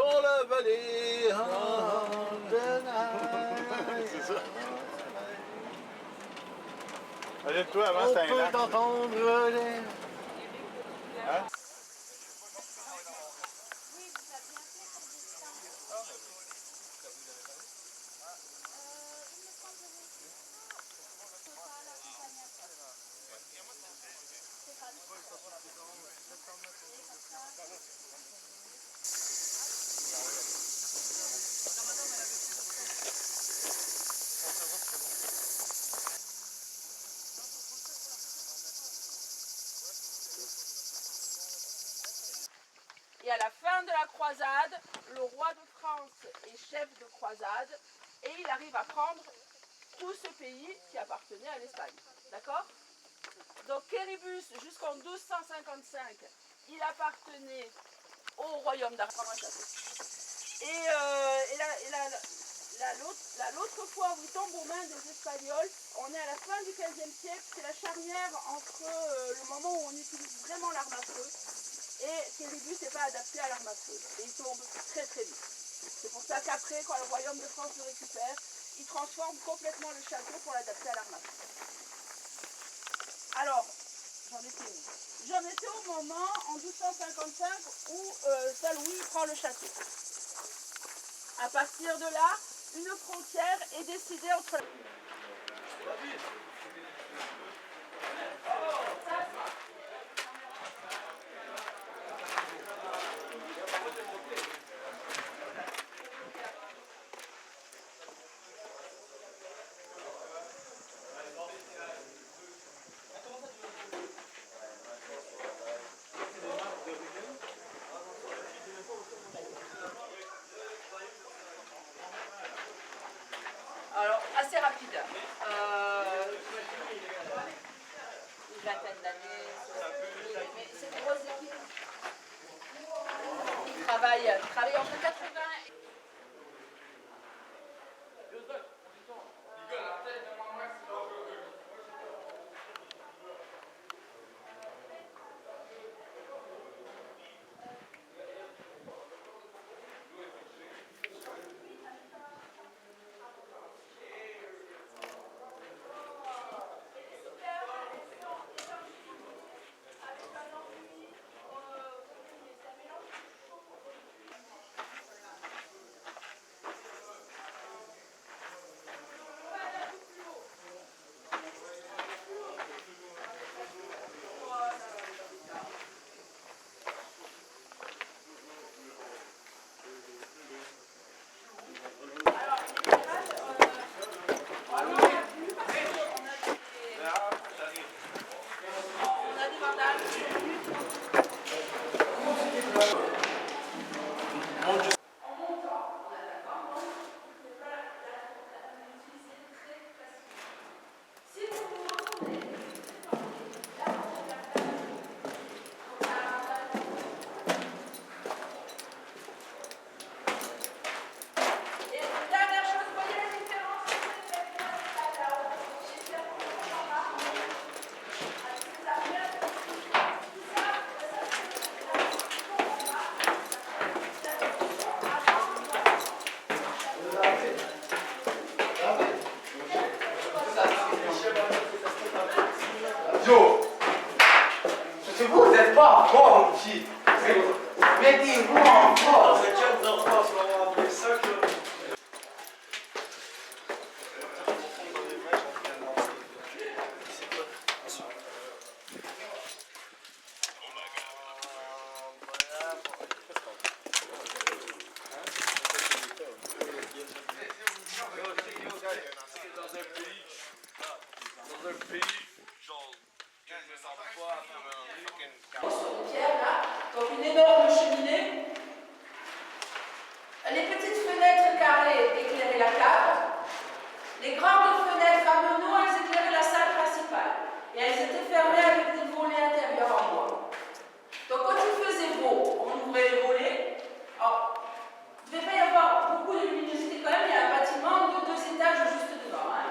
dans la vallée. C'est ça. Imagine-toi, avant c'était un lac. On peut entendre les... Hein? Et à la fin de la croisade, le roi de France est chef de croisade et il arrive à prendre tout ce pays qui appartenait à l'Espagne. D'accord? Donc Quéribus, jusqu'en 1255, il appartenait au royaume d'Aragón. Et l'autre fois où il tombe aux mains des Espagnols, on est à la fin du XVe siècle, c'est la charnière entre le moment où on utilise vraiment l'arme à feu et Quéribus n'est pas adapté à l'arme à feu. Et il tombe très très vite. C'est pour ça qu'après, quand le royaume de France le récupère, il transforme complètement le château pour l'adapter à l'arme à feu. Alors, j'en étais où? J'en étais au moment, en 1255, où Saint-Louis prend le château. À partir de là, une frontière est décidée entre... Alors, assez rapide. Une vingtaine d'années. Mais c'est une grosse équipe. Ils travaillent entre 80 et... Yo, vous n'êtes pas en forme ici. Mettez-vous en forme. Donc une énorme cheminée, les petites fenêtres carrées éclairaient la cave, les grandes fenêtres à meneaux, elles éclairaient la salle principale et elles étaient fermées avec des volets intérieurs en bois. Donc quand il faisait beau, on ouvrait les volets. Alors, il ne devait pas y avoir beaucoup de luminosité quand même, il y a un bâtiment de 2 étages juste devant. Hein.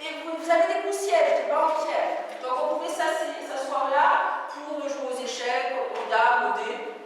Et vous avez des poussières, des bancs en pierre. Donc on pouvait s'asseoir là pour jouer aux échecs, aux dames, aux dés.